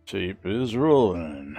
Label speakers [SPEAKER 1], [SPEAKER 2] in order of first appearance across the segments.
[SPEAKER 1] Tape is rolling.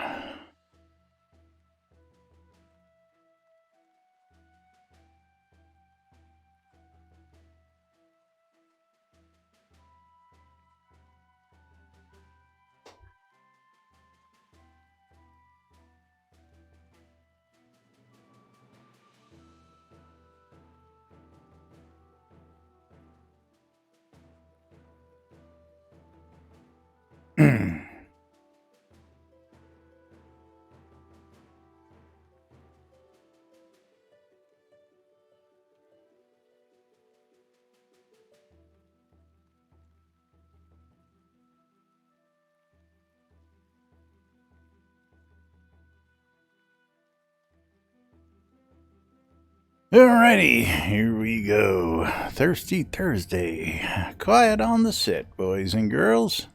[SPEAKER 1] Alrighty, here we go. Thirsty Thursday. Quiet on the set, boys and girls.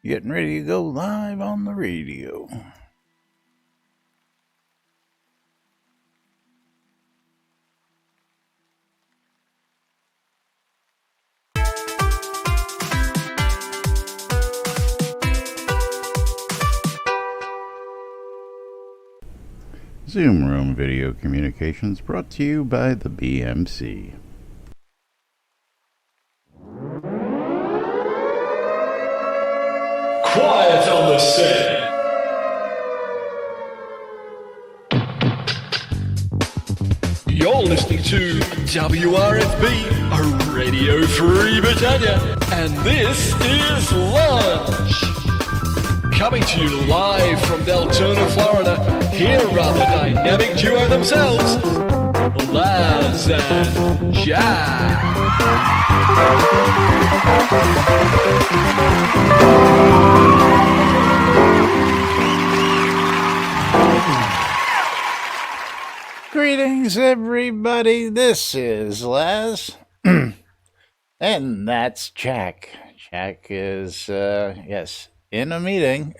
[SPEAKER 1] Getting ready to go live on the radio. Zoom Room Video Communications brought to you by the BMC.
[SPEAKER 2] Quiet on the set. You're listening to WRFB, Radio Free Britannia, and this is Lunch. Coming to you live from Deltona, Florida, here are the dynamic duo themselves, Laz and Jack.
[SPEAKER 1] Greetings, everybody. This is Laz, and that's Jack. Jack is, yes, in a meeting,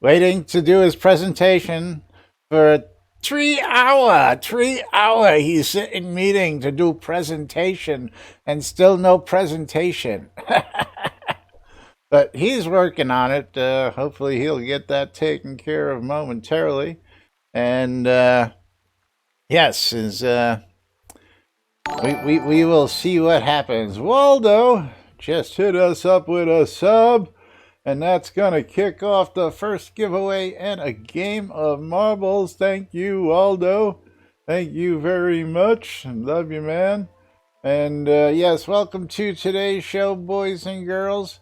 [SPEAKER 1] waiting to do his presentation for a 3 hour. He's sitting meeting to do presentation, and still no presentation. But he's working on it. Hopefully he'll get that taken care of momentarily. And yes, we will see what happens. Waldo just hit us up with a sub. And that's going to kick off the first giveaway and a game of marbles. Thank you, Waldo. Thank you very much. Love you, man. And yes, welcome to today's show, boys and girls.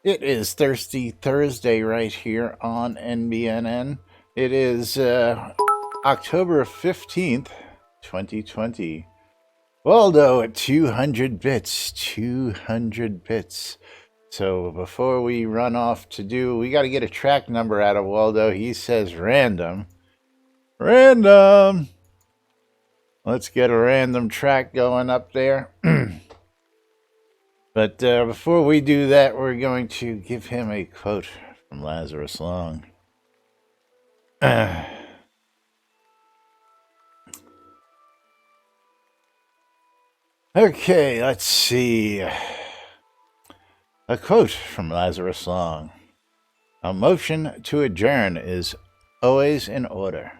[SPEAKER 1] It is Thirsty Thursday right here on NBNN. It is October 15th, 2020. Waldo at 200 bits. 200 bits. So before we run off we got to get a track number out of Waldo. He says random. Random. Let's get a random track going up there. But before we do that, we're going to give him a quote from Lazarus Long. Okay, let's see. A quote from Lazarus Long. A motion to adjourn is always in order.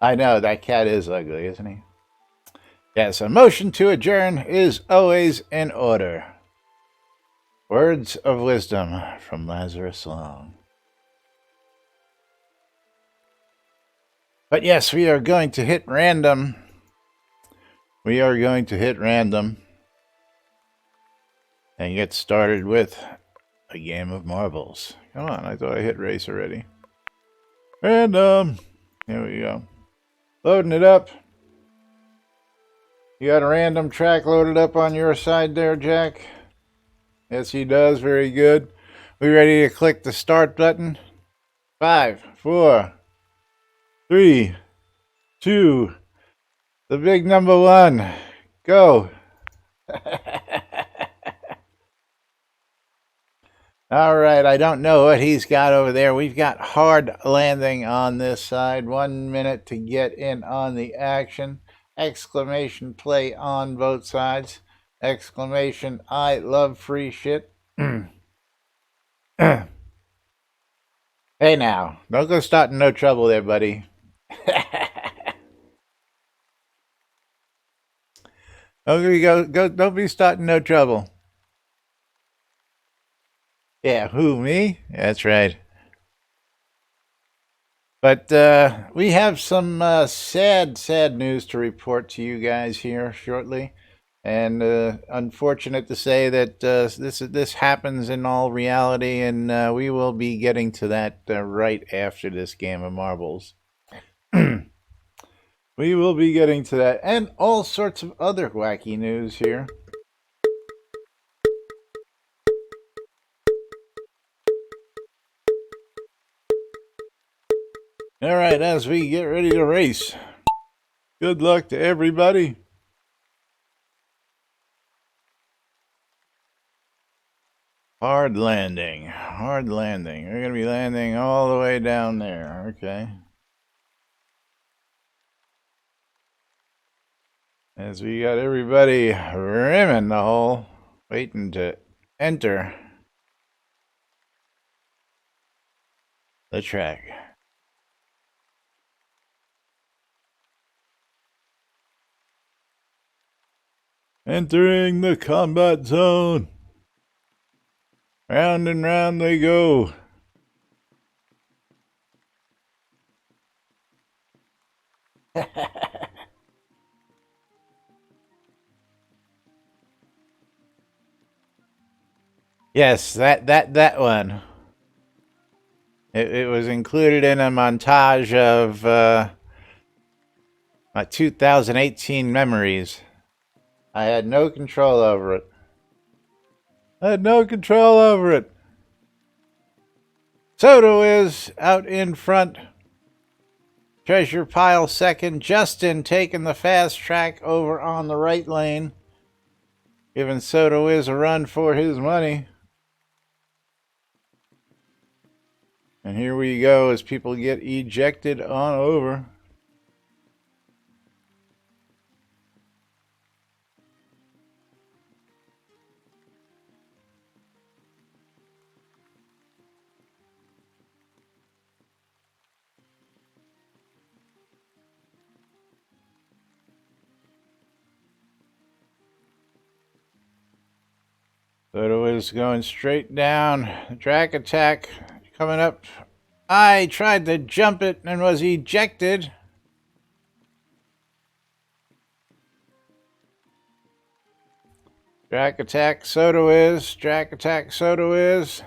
[SPEAKER 1] I know, that cat is ugly, isn't he? Yes, a motion to adjourn is always in order. Words of wisdom from Lazarus Long. But yes, we are going to hit random. And get started with a game of marbles. Come on, I thought I hit race already. Random. Here we go. Loading it up. You got a random track loaded up on your side there, Jack? Yes, he does. Very good. We ready to click the start button? 5, 4, 3, 2, the big number 1. Go. All right, I don't know what he's got over there. We've got hard landing on this side. 1 minute to get in on the action. Exclamation play on both sides. Exclamation, I love free shit. Hey now, don't go starting no trouble there, buddy. Don't be starting no trouble. Yeah, who, me? That's right. But we have some sad news to report to you guys here shortly. And unfortunate to say that this happens in all reality, and we will be getting to that right after this game of marbles. We will be getting to that, and all sorts of other wacky news here. All right, as we get ready to race, good luck to everybody. Hard landing, hard landing. We're going to be landing all the way down there, okay? As we got everybody rimming the hole, waiting to enter the track. Entering the combat zone. Round and round they go. Yes, that one. It was included in a montage of my 2018 memories. I had no control over it. I had no control over it. Soto is out in front. Treasure Pile second. Justin taking the fast track over on the right lane. Giving Soto is a run for his money. And here we go as people get ejected on over. Soto is going straight down. Drag attack coming up. I tried to jump it and was ejected. Drag attack Soto is. Drag attack Soto is.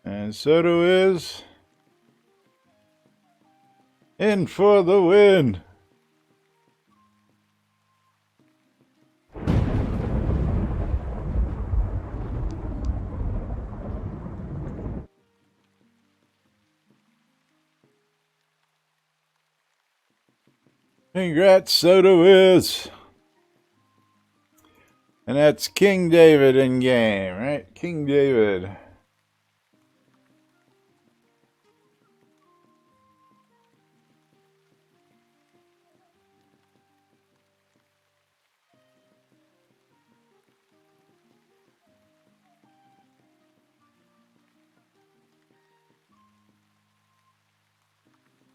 [SPEAKER 1] And Soto is in for the win. Congrats, Soto is. And that's King David in game, right? King David.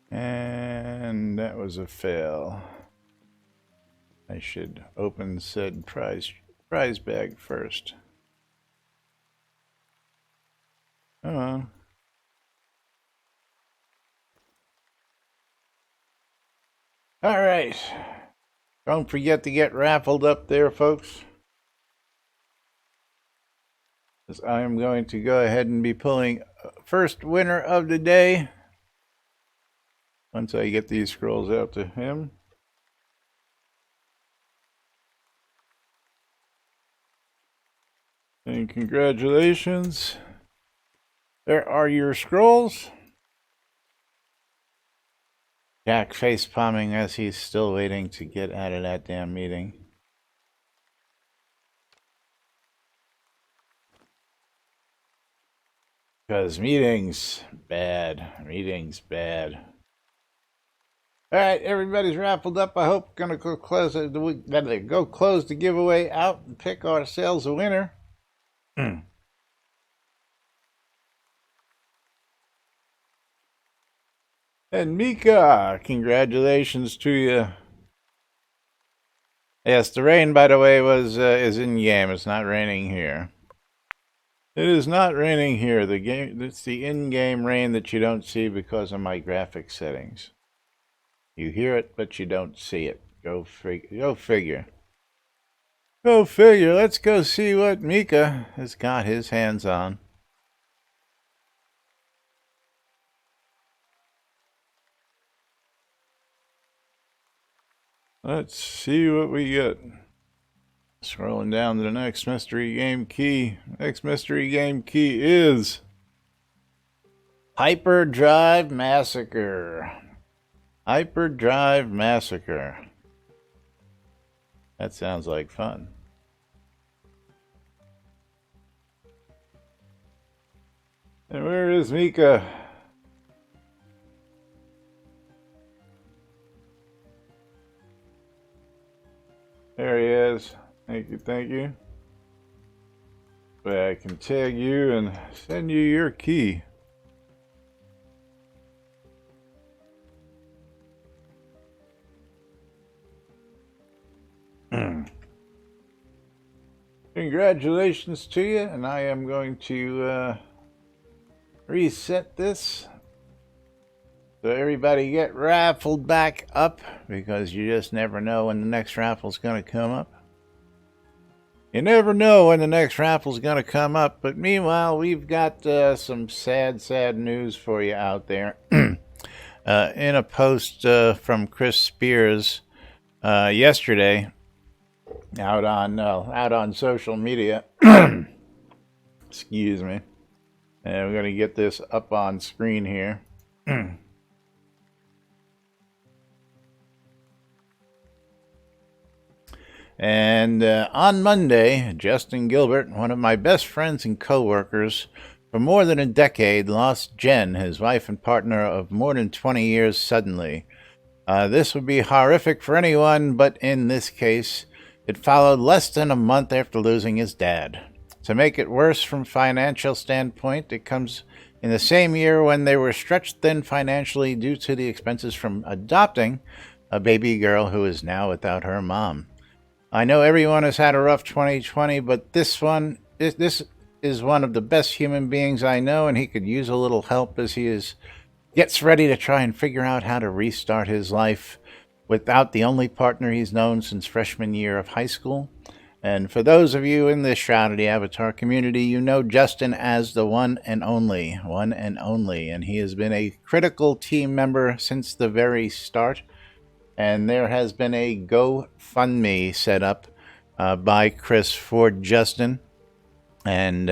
[SPEAKER 1] And that was a fail. I should open said prize bag first. Oh. All right. Don't forget to get raffled up there, folks. As I am going to go ahead and be pulling first winner of the day once I get these scrolls out to him. And congratulations. There are your scrolls. Jack face palming as he's still waiting to get out of that damn meeting. Because meetings bad. All right, everybody's raffled up. I hope we're gonna go close the giveaway out and pick ourselves a winner. And Mika, congratulations to you. Yes, the rain, by the way, is in game. It's not raining here. It is not raining here. It's the in-game rain that you don't see because of my graphic settings. You hear it, but you don't see it. Go figure. Go figure. Let's go see what Mika has got his hands on. Let's see what we get. Scrolling down to the next mystery game key. Next mystery game key is Hyperdrive Massacre. Hyperdrive Massacre. That sounds like fun. And where is Mika? There he is. Thank you, thank you. But I can tag you and send you your key. Congratulations to you, and I am going to reset this so everybody get raffled back up, because you just never know when the next raffle's going to come up. You never know when the next raffle's going to come up, but meanwhile, we've got some sad news for you out there. In a post from Chris Spears yesterday, out on social media. Excuse me. And we're going to get this up on screen here. And on Monday, Justin Gilbert, one of my best friends and co-workers for more than a decade, lost Jen, his wife and partner of more than 20 years, suddenly. This would be horrific for anyone, but in this case, it followed less than a month after losing his dad. To make it worse from a financial standpoint, it comes in the same year when they were stretched thin financially due to the expenses from adopting a baby girl who is now without her mom. I know everyone has had a rough 2020, but this is one of the best human beings I know, and he could use a little help as he gets ready to try and figure out how to restart his life without the only partner he's known since freshman year of high school. And for those of you in the Shroud Avatar community, you know Justin as the one and only, and he has been a critical team member since the very start. And there has been a GoFundMe set up by Chris for Justin. And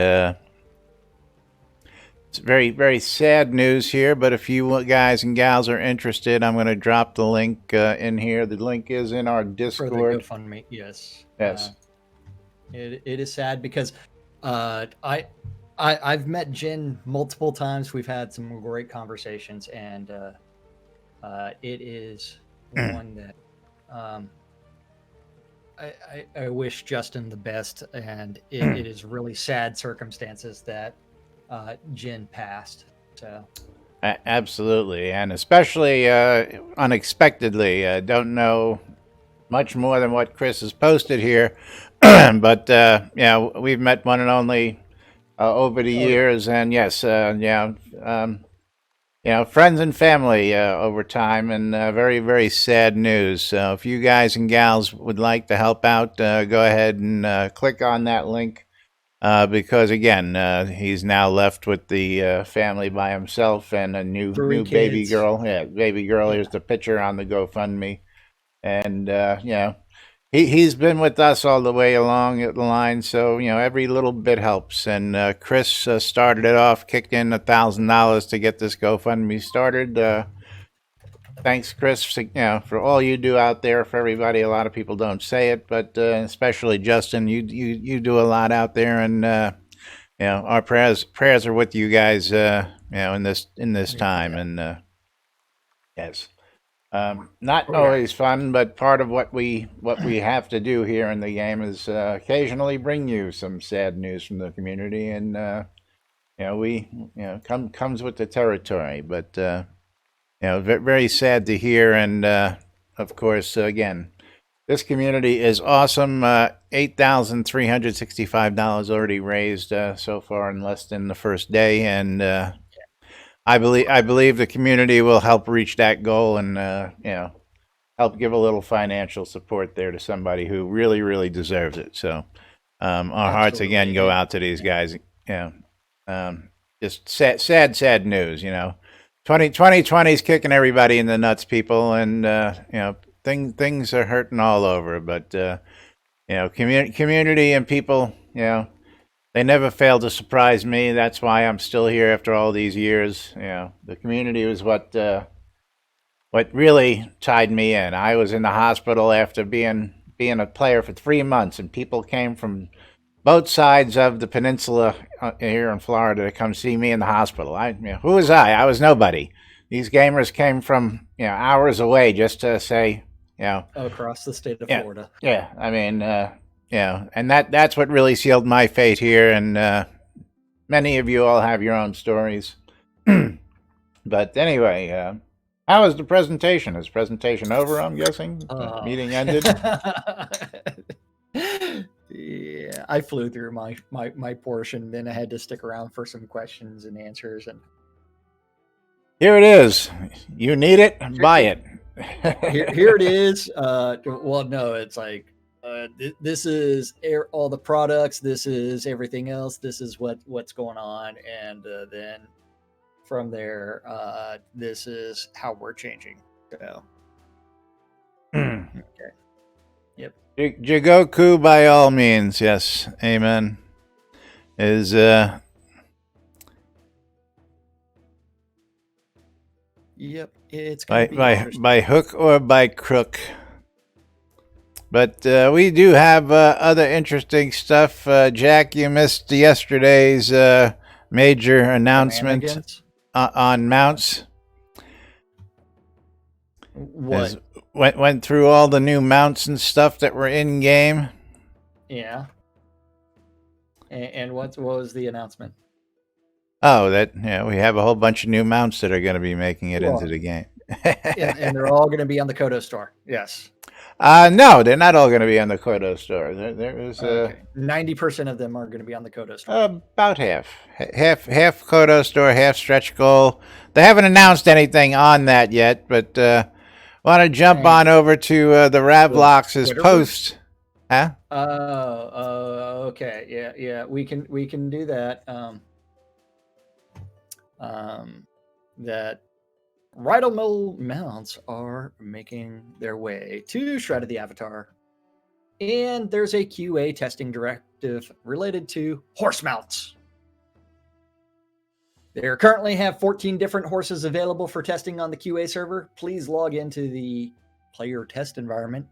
[SPEAKER 1] it's very, very sad news here, but if you guys and gals are interested, I'm going to drop the link in here. The link is in our Discord.
[SPEAKER 3] For the GoFundMe, yes.
[SPEAKER 1] Yes.
[SPEAKER 3] It is sad because I've met Jen multiple times. We've had some great conversations, and it is one that I wish Justin the best, and it is really sad circumstances that Jen passed. So
[SPEAKER 1] absolutely, and especially unexpectedly. Don't know much more than what Chris has posted here, but yeah, we've met one and only over the years, and yes, friends and family over time, and very, very sad news. So if you guys and gals would like to help out, go ahead and click on that link, because again, he's now left with the family by himself and a new baby girl. Yeah, baby girl. Here's the picture on the GoFundMe, and he's been with us all the way along the line, so every little bit helps. And Chris started it off, kicked in $1,000 to get this GoFundMe started. Thanks, Chris, for all you do out there for everybody. A lot of people don't say it, but especially Justin, you do a lot out there, and our prayers are with you guys. In this time, and yes. Not
[SPEAKER 3] Oh, yeah.
[SPEAKER 1] always fun, but part of what we have to do here in the game is occasionally bring you some sad news from the community, and we comes with the territory. But very sad to hear, and of course, again, this community is awesome. $8,365 already raised so far in less than the first day, and I believe the community will help reach that goal, and help give a little financial support there to somebody who really, really deserves it. So, our hearts again go out to these guys. Just sad news. 2020 is kicking everybody in the nuts, people, and things are hurting all over. But community and people, they never fail to surprise me. That's why I'm still here after all these years. The community was what really tied me in. I was in the hospital after being a player for 3 months, and people came from both sides of the peninsula here in Florida to come see me in the hospital. Who was I? I was nobody. These gamers came from hours away just to say,
[SPEAKER 3] across the state of Florida.
[SPEAKER 1] Yeah, I mean, and that's what really sealed my fate here. And many of you all have your own stories. But anyway, how was the presentation? Is the presentation over, I'm guessing? The meeting ended?
[SPEAKER 3] Yeah, I flew through my portion, then I had to stick around for some questions and answers. And
[SPEAKER 1] here it is. You need it, buy it.
[SPEAKER 3] here it is. Well, no, it's like this is all the products. This is everything else. This is what's going on, and then from there, this is how we're changing. So, okay. Yep.
[SPEAKER 1] Jigoku, by all means, yes, amen. Is
[SPEAKER 3] Yep, it's
[SPEAKER 1] by hook or by crook. But we do have other interesting stuff. Jack, you missed yesterday's major announcement on mounts.
[SPEAKER 3] What?
[SPEAKER 1] Went through all the new mounts and stuff that were in game.
[SPEAKER 3] Yeah. And what was the announcement?
[SPEAKER 1] Oh, we have a whole bunch of new mounts that are going to be making it into the game.
[SPEAKER 3] And they're all going to be on the Kodo store. Yes.
[SPEAKER 1] No, they're not all going to be on the Kodo store. There is
[SPEAKER 3] 90% of them are going to be on the Kodo store.
[SPEAKER 1] About half Kodo store, half stretch goal. They haven't announced anything on that yet, but want to jump on over to the Ravlox's post? Huh?
[SPEAKER 3] Okay. Yeah. We can do that. That Rydal Mill mounts are making their way to Shroud of the Avatar, and there's a QA testing directive related to horse mounts. They currently have 14 different horses available for testing on the QA server. Please log into the player test environment.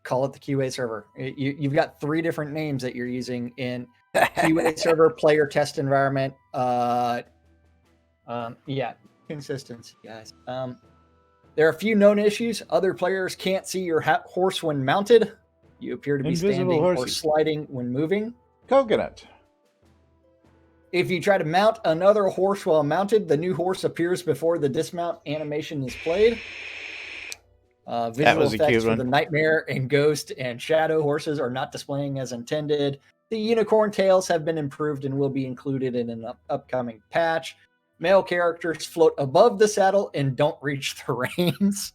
[SPEAKER 3] Call it the QA server. You've got 3 different names that you're using in QA server, player test environment. Consistency, guys. There are a few known issues. Other players can't see your horse when mounted. You appear to be standing or sliding when moving.
[SPEAKER 1] Coconut.
[SPEAKER 3] If you try to mount another horse while mounted, the new horse appears before the dismount animation is played. Visual effects for the Nightmare and Ghost and Shadow horses are not displaying as intended. The unicorn tails have been improved and will be included in an upcoming patch. Male characters float above the saddle and don't reach the reins.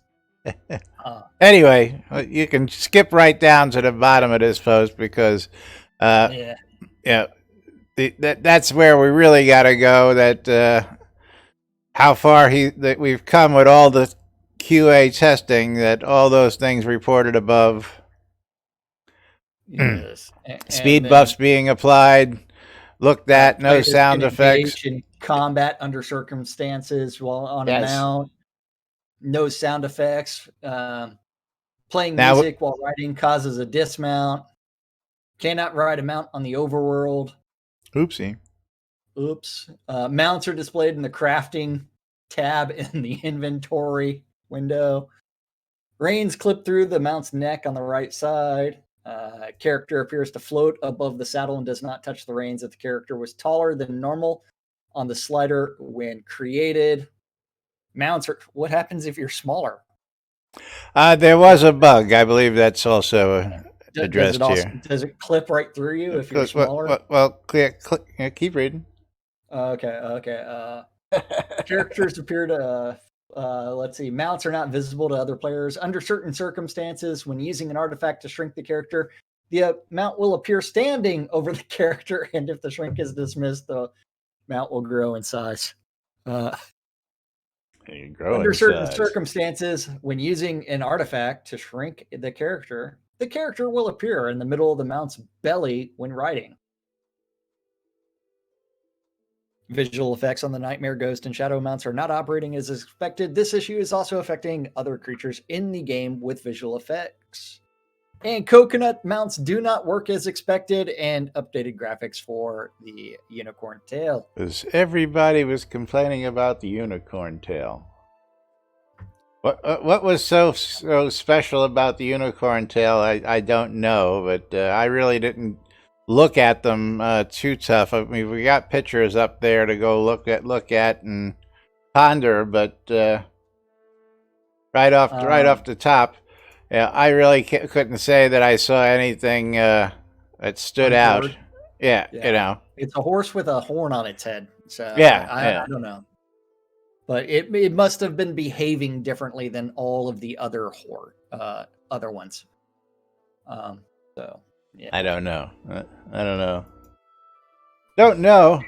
[SPEAKER 1] Anyway, you can skip right down to the bottom of this post because, that's where we really got to go. That how far that we've come with all the QA testing. That all those things reported above.
[SPEAKER 3] Yes.
[SPEAKER 1] Speed buffs being applied. Looked at, no sound effects.
[SPEAKER 3] In combat under circumstances while on a mount. No sound effects. Playing music while riding causes a dismount. Cannot ride a mount on the overworld.
[SPEAKER 1] Oopsie.
[SPEAKER 3] Oops. Mounts are displayed in the crafting tab in the inventory window. Reins clip through the mount's neck on the right side. Character appears to float above the saddle and does not touch the reins if the character was taller than normal on the slider when created. Mounts are, what happens if you're smaller?
[SPEAKER 1] There was a bug. I believe that's also addressed here.
[SPEAKER 3] Does it clip right through you if you're smaller?
[SPEAKER 1] Well, keep reading.
[SPEAKER 3] Okay. Characters appear to, let's see, mounts are not visible to other players. Under certain circumstances, when using an artifact to shrink the character, the mount will appear standing over the character, and if the shrink is dismissed, the mount will grow in size. Under certain circumstances, when using an artifact to shrink the character will appear in the middle of the mount's belly when riding. Visual effects on the Nightmare, Ghost, and Shadow mounts are not operating as expected. This issue is also affecting other creatures in the game with visual effects. And coconut mounts do not work as expected, and updated graphics for the unicorn tail.
[SPEAKER 1] Because everybody was complaining about the unicorn tail. What was so special about the unicorn tail? I don't know, but I really didn't look at them too tough. I mean, we got pictures up there to go look at and ponder, but right off the top, yeah, I really couldn't say that I saw anything that stood out. Yeah, you know,
[SPEAKER 3] it's a horse with a horn on its head. So
[SPEAKER 1] yeah,
[SPEAKER 3] I don't know, but it must have been behaving differently than all of the other other ones. So. Yeah.
[SPEAKER 1] I don't know. Don't know.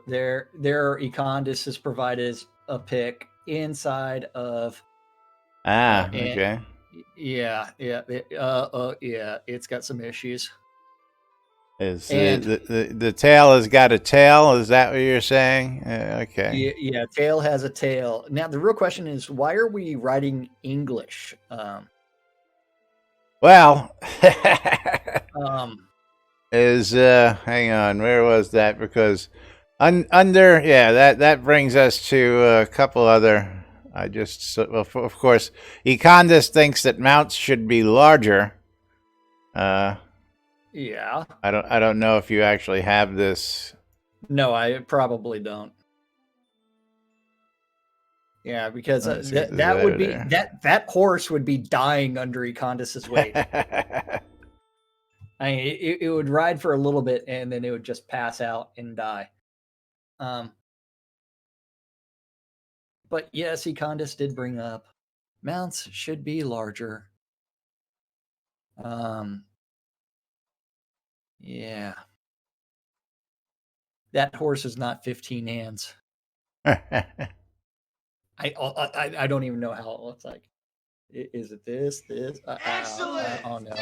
[SPEAKER 3] There Econdis has provided a pic inside of.
[SPEAKER 1] Okay.
[SPEAKER 3] Yeah. It's got some issues.
[SPEAKER 1] Is the tail has got a tail? Is that what you're saying? Okay.
[SPEAKER 3] Yeah. Tail has a tail. Now the real question is, why are we writing English?
[SPEAKER 1] Well, hang on, where was that? Because that brings us to a couple other. Of course, Econdis thinks that mounts should be larger.
[SPEAKER 3] Yeah.
[SPEAKER 1] I don't know if you actually have this.
[SPEAKER 3] No, I probably don't. Yeah, because that would be that horse would be dying under Econdis's weight. I mean, it would ride for a little bit and then it would just pass out and die. But yes, Econdis did bring up mounts should be larger. Yeah, that horse is not 15 hands. I don't even know how it looks like. Is it this? Excellent. Oh no,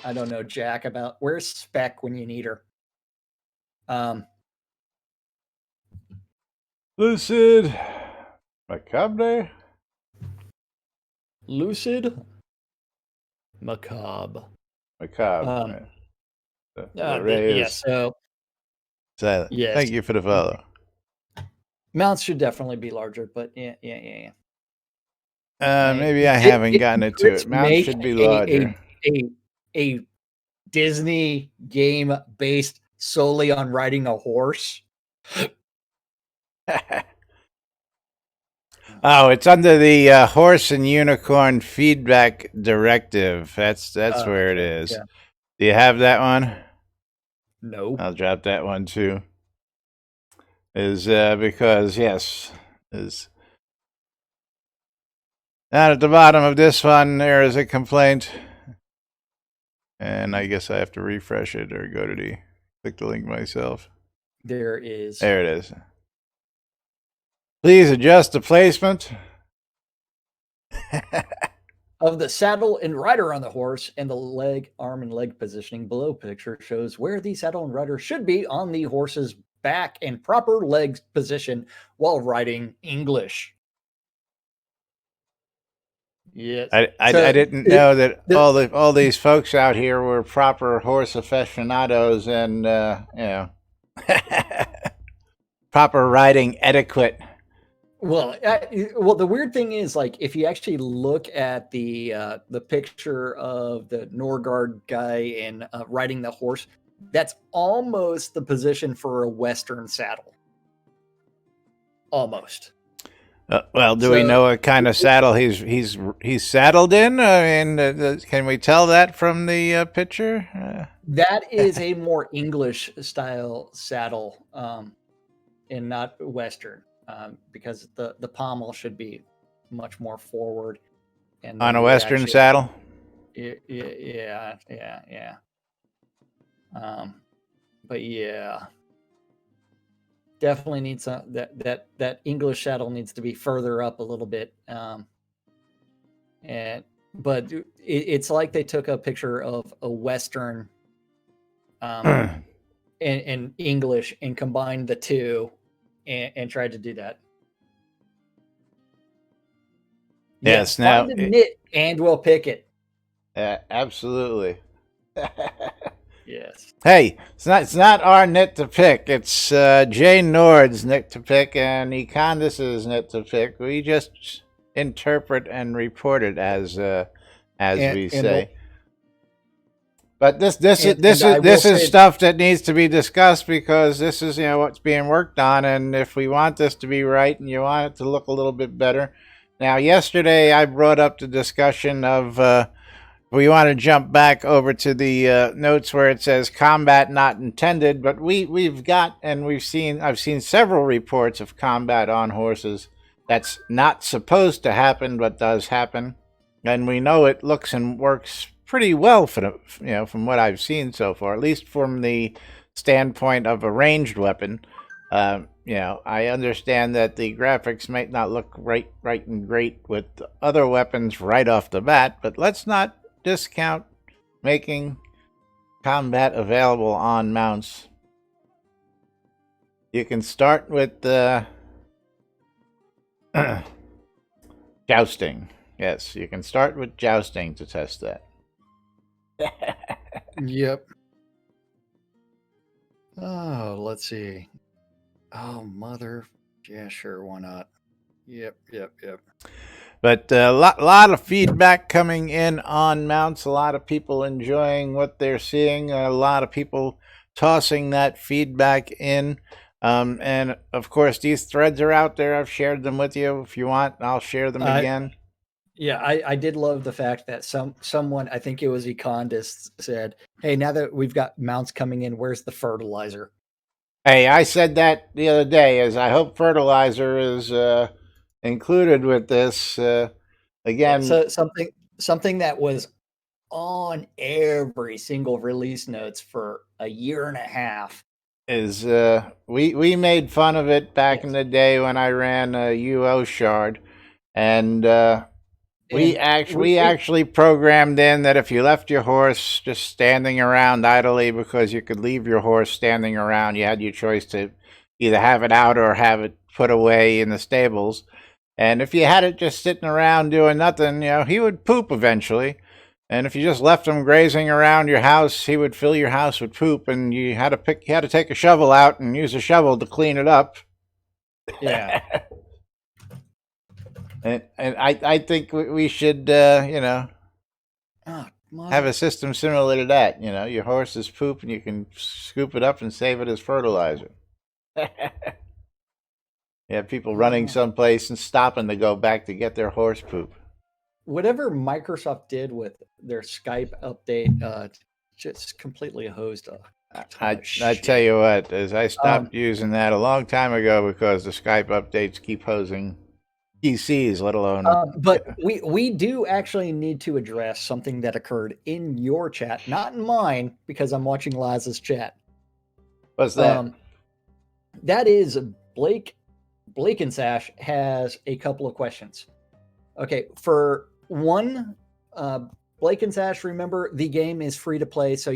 [SPEAKER 3] I don't know jack about. Where's Spec when you need her?
[SPEAKER 1] Lucid, Macabre,
[SPEAKER 3] Lucid, Macabre. So
[SPEAKER 1] silent.
[SPEAKER 3] Yes.
[SPEAKER 1] Thank you for the follow.
[SPEAKER 3] Mounts should definitely be larger, but yeah.
[SPEAKER 1] Maybe I haven't gotten into it. Mounts should be larger.
[SPEAKER 3] A Disney game based solely on riding a horse.
[SPEAKER 1] Oh, it's under the Horse and Unicorn Feedback Directive. That's where it is. Yeah. Do you have that one?
[SPEAKER 3] No.
[SPEAKER 1] I'll drop that one too. Because down at the bottom of this one there is a complaint, and I guess I have to refresh it or click the link myself.
[SPEAKER 3] There it is.
[SPEAKER 1] Please adjust the placement
[SPEAKER 3] of the saddle and rider on the horse, and the arm and leg positioning below picture shows where the saddle and rider should be on the horse's back and proper leg position while riding English. Yes.
[SPEAKER 1] I didn't know that all these folks out here were proper horse aficionados and proper riding etiquette.
[SPEAKER 3] Well, the weird thing is, like, if you actually look at the picture of the Norgard guy and riding the horse, that's almost the position for a Western saddle. Almost.
[SPEAKER 1] Well, do we know what kind of saddle he's saddled in? I mean, can we tell that from the picture?
[SPEAKER 3] That is a more English style saddle, and not Western, because the pommel should be much more forward. And
[SPEAKER 1] On a Western saddle?
[SPEAKER 3] Yeah. But yeah, definitely needs that English saddle needs to be further up a little bit. But it's like they took a picture of a Western and English and combined the two and tried to do that.
[SPEAKER 1] Yes,
[SPEAKER 3] find a knit and we'll pick it.
[SPEAKER 1] Absolutely.
[SPEAKER 3] Yes.
[SPEAKER 1] Hey, it's not our knit to pick. It's Jay Nord's knit to pick and Econdis's knit to pick. We just interpret and report it as we say. But this is stuff that needs to be discussed, because this is what's being worked on, and if we want this to be right and you want it to look a little bit better. Now, yesterday I brought up the discussion of we want to jump back over to the notes where it says combat not intended, but I've seen several reports of combat on horses that's not supposed to happen but does happen, and we know it looks and works pretty well from what I've seen so far, at least from the standpoint of a ranged weapon. I understand that the graphics might not look right and great with other weapons right off the bat, but let's not discount making combat available on mounts. You can start with jousting. Yes, you can start with jousting to test that.
[SPEAKER 3] Yep. Oh, let's see. Oh, mother. Yeah, sure. Why not? Yep.
[SPEAKER 1] But a lot of feedback coming in on mounts. A lot of people enjoying what they're seeing. A lot of people tossing that feedback in. And of course, these threads are out there. I've shared them with you. If you want, I'll share them again.
[SPEAKER 3] Yeah, I did love the fact that someone, I think it was Econdist, said, "Hey, now that we've got mounts coming in, where's the fertilizer?"
[SPEAKER 1] Hey, I said that the other day, as I hope fertilizer is included with this. Again,
[SPEAKER 3] so something that was on every single release notes for a year and a half
[SPEAKER 1] is we made fun of it back in the day when I ran a UO shard, and we actually programmed in that if you left your horse just standing around idly, because you could leave your horse standing around, you had your choice to either have it out or have it put away in the stables. And if you had it just sitting around doing nothing, he would poop eventually. And if you just left him grazing around your house, he would fill your house with poop, and you had to take a shovel out and use a shovel to clean it up.
[SPEAKER 3] Yeah.
[SPEAKER 1] And I think we should, have a system similar to that. Your horse's poop, and you can scoop it up and save it as fertilizer. Yeah, people running someplace and stopping to go back to get their horse poop.
[SPEAKER 3] Whatever Microsoft did with their Skype update, just completely hosed up.
[SPEAKER 1] I tell you what, as I stopped using that a long time ago because the Skype updates keep hosing PCs, let alone.
[SPEAKER 3] But we do actually need to address something that occurred in your chat, not in mine, because I'm watching Laz's chat.
[SPEAKER 1] What's that?
[SPEAKER 3] That is Blake and Sash has a couple of questions. Okay, for one, Blake and Sash, remember the game is free to play, so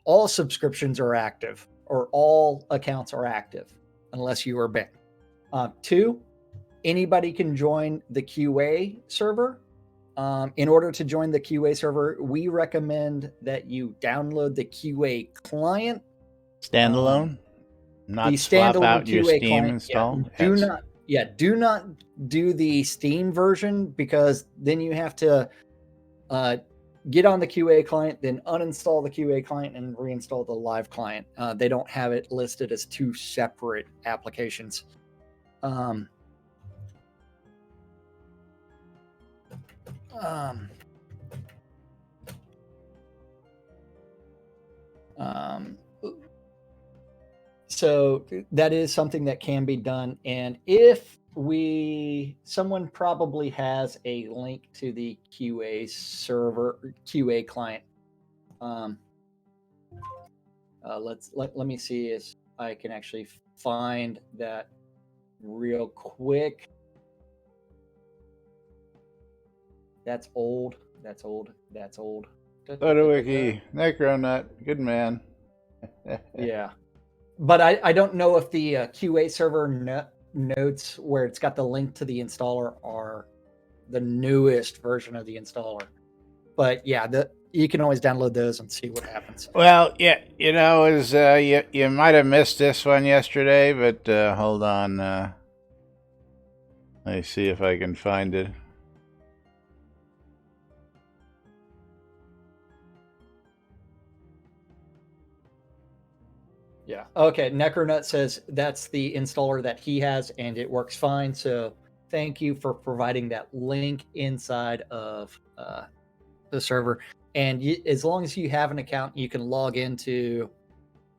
[SPEAKER 3] all subscriptions are active, or all accounts are active, unless you are banned. Two, anybody can join the QA server. In order to join the QA server, we recommend that you download the QA client.
[SPEAKER 1] Standalone? Not
[SPEAKER 3] the
[SPEAKER 1] swap
[SPEAKER 3] standalone
[SPEAKER 1] out your
[SPEAKER 3] QA
[SPEAKER 1] Steam
[SPEAKER 3] client.
[SPEAKER 1] install.
[SPEAKER 3] Do not do the Steam version, because then you have to get on the QA client, then uninstall the QA client and reinstall the live client. They don't have it listed as two separate applications. So that is something that can be done. And if someone probably has a link to the QA server, QA client. Let me see if I can actually find that real quick. That's old.
[SPEAKER 1] Wiki, Necronut, good man.
[SPEAKER 3] Yeah. But I don't know if the QA server notes where it's got the link to the installer are the newest version of the installer. But yeah, you can always download those and see what happens.
[SPEAKER 1] Well, yeah, you might have missed this one yesterday, but hold on. Let me see if I can find it.
[SPEAKER 3] Yeah. Okay. Necronut says that's the installer that he has, and it works fine. So thank you for providing that link inside of the server. And as long as you have an account, you can log into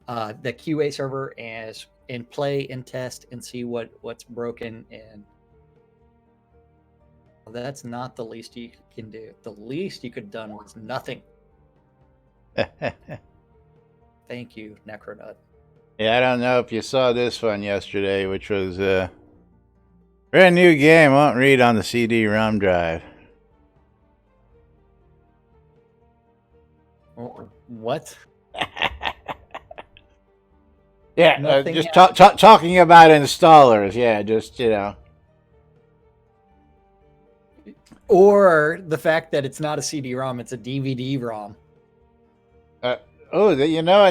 [SPEAKER 3] the QA server and play and test and see what's broken. And that's not the least you can do. The least you could have done was nothing. Thank you, Necronut.
[SPEAKER 1] Yeah, I don't know if you saw this one yesterday, which was a brand new game. Won't read on the CD-ROM drive.
[SPEAKER 3] What?
[SPEAKER 1] Yeah, just talking about installers. Yeah, just,
[SPEAKER 3] Or the fact that it's not a CD-ROM, it's a DVD-ROM.
[SPEAKER 1] I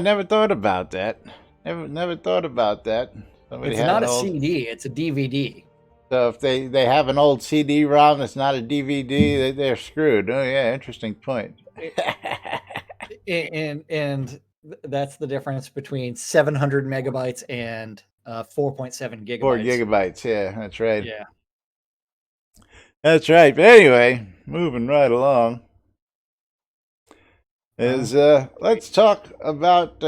[SPEAKER 1] never thought about that. Never thought about that.
[SPEAKER 3] It's not a CD, it's a DVD.
[SPEAKER 1] So if they have an old CD-ROM that's not a DVD, they're screwed. Oh yeah, interesting point.
[SPEAKER 3] and that's the difference between 700 megabytes and 4.7 gigabytes.
[SPEAKER 1] 4 gigabytes, yeah, that's right.
[SPEAKER 3] Yeah.
[SPEAKER 1] That's right. But anyway, moving right along. Let's talk about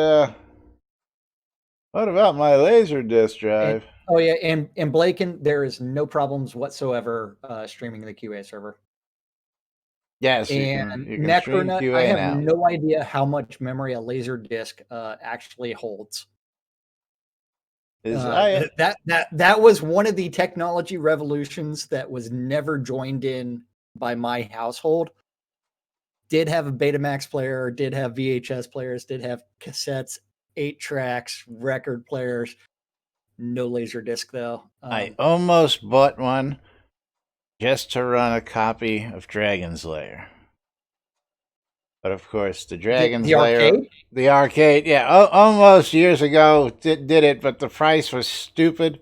[SPEAKER 1] what about my Laserdisc drive?
[SPEAKER 3] And Blaken, there is no problems whatsoever streaming the QA server.
[SPEAKER 1] Yes,
[SPEAKER 3] and
[SPEAKER 1] you can stream QA
[SPEAKER 3] I have
[SPEAKER 1] now.
[SPEAKER 3] no idea how much memory a Laserdisc actually holds. That was one of the technology revolutions that was never joined in by my household. Did have a Betamax player, did have VHS players, did have cassettes, 8 tracks, record players. No Laserdisc though.
[SPEAKER 1] I almost bought one just to run a copy of Dragon's Lair. But of course, the Dragon's Lair, the arcade, yeah, almost years ago did it, but the price was stupid.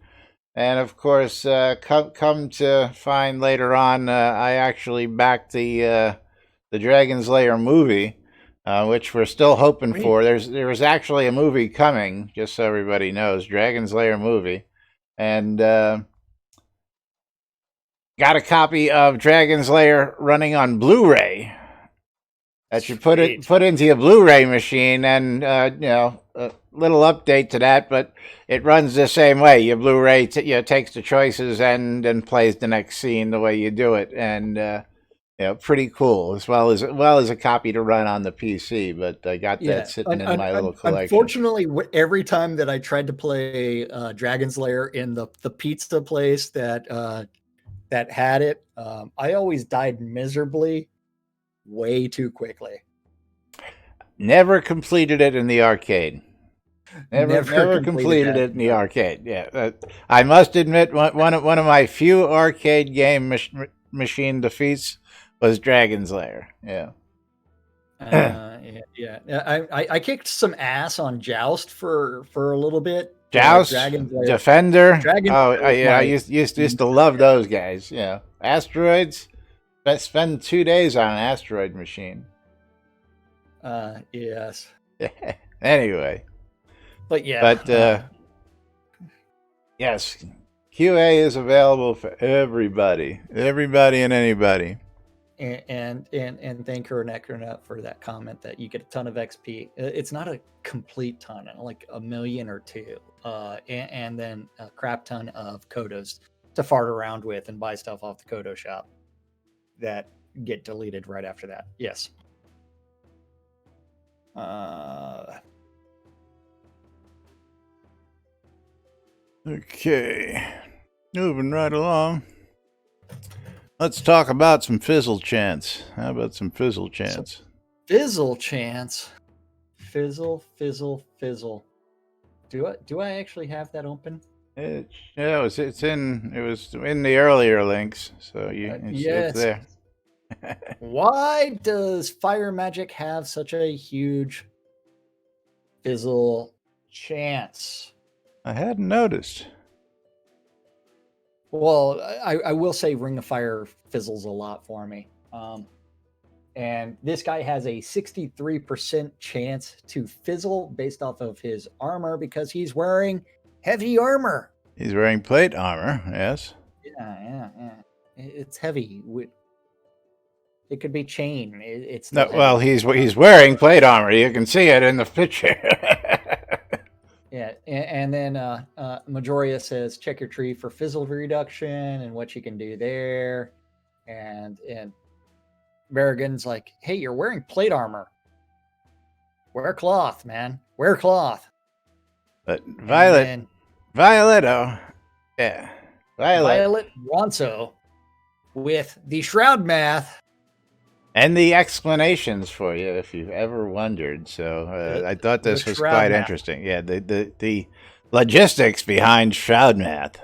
[SPEAKER 1] And of course, come to find later on, I actually backed the Dragon's Lair movie, which we're still hoping for. There was actually a movie coming, just so everybody knows, Dragon's Lair movie, and got a copy of Dragon's Lair running on Blu-ray. That you put into your Blu-ray machine, and a little update to that, but it runs the same way. Your Blu-ray takes the choices and plays the next scene the way you do it, and pretty cool, as well as a copy to run on the PC. But I got that sitting in my little collection.
[SPEAKER 3] Unfortunately, every time that I tried to play Dragon's Lair in the pizza place that had it, I always died miserably, way too quickly.
[SPEAKER 1] Never completed it in the arcade. Never completed it in the arcade. Yeah, I must admit, one of my few arcade game machine defeats was Dragon's Lair. Yeah.
[SPEAKER 3] I kicked some ass on Joust for a little bit.
[SPEAKER 1] Joust,
[SPEAKER 3] Dragon's Lair.
[SPEAKER 1] Defender.
[SPEAKER 3] Dragon's
[SPEAKER 1] Oh,
[SPEAKER 3] Lair is
[SPEAKER 1] yeah, I
[SPEAKER 3] my
[SPEAKER 1] used to love those guys. Yeah, asteroids. Let's spend 2 days on an asteroid machine.
[SPEAKER 3] Yes.
[SPEAKER 1] Anyway,
[SPEAKER 3] But yeah.
[SPEAKER 1] but yes, QA is available for everybody and anybody.
[SPEAKER 3] And thank her Necronut for that comment that you get a ton of XP. It's not a complete ton, like 1 million or 2, and then a crap ton of Kodos to fart around with and buy stuff off the Kodo shop that get deleted right after that. Yes.
[SPEAKER 1] Okay, moving right along. Let's talk about some fizzle chants. How about some fizzle chants?
[SPEAKER 3] Fizzle chants. Fizzle. Do I actually have that open?
[SPEAKER 1] It's in the earlier links, so
[SPEAKER 3] yes.
[SPEAKER 1] it's there.
[SPEAKER 3] Why does fire magic have such a huge fizzle chance?
[SPEAKER 1] I hadn't noticed.
[SPEAKER 3] Well, I will say Ring of Fire fizzles a lot for me. And this guy has a 63% chance to fizzle based off of his armor because he's wearing heavy armor.
[SPEAKER 1] He's wearing plate armor, yes.
[SPEAKER 3] Yeah. It's heavy. It could be chain. It's
[SPEAKER 1] no, well, he's wearing plate armor. You can see it in the picture.
[SPEAKER 3] Yeah, and then Majoria says check your tree for fizzle reduction and what you can do there, and Berrigan's like, hey, you're wearing plate armor. Wear cloth, man. Wear cloth.
[SPEAKER 1] But Violet, yeah,
[SPEAKER 3] Violet Ronso with the Shroud math.
[SPEAKER 1] And the explanations for you, if you've ever wondered. So I thought this was quite interesting. Yeah, the logistics behind Shroud math.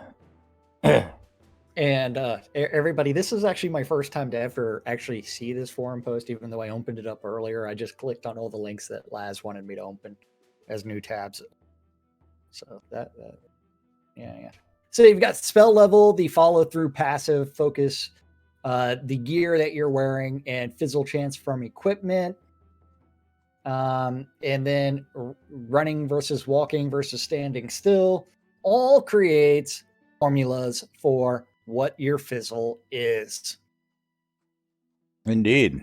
[SPEAKER 3] And everybody, this is actually my first time to ever actually see this forum post, even though I opened it up earlier. I just clicked on all the links that Laz wanted me to open as new tabs. So yeah. So you've got spell level, the follow through passive focus, the gear that you're wearing, and fizzle chance from equipment, and then running versus walking versus standing still, all creates formulas for what your fizzle is.
[SPEAKER 1] Indeed.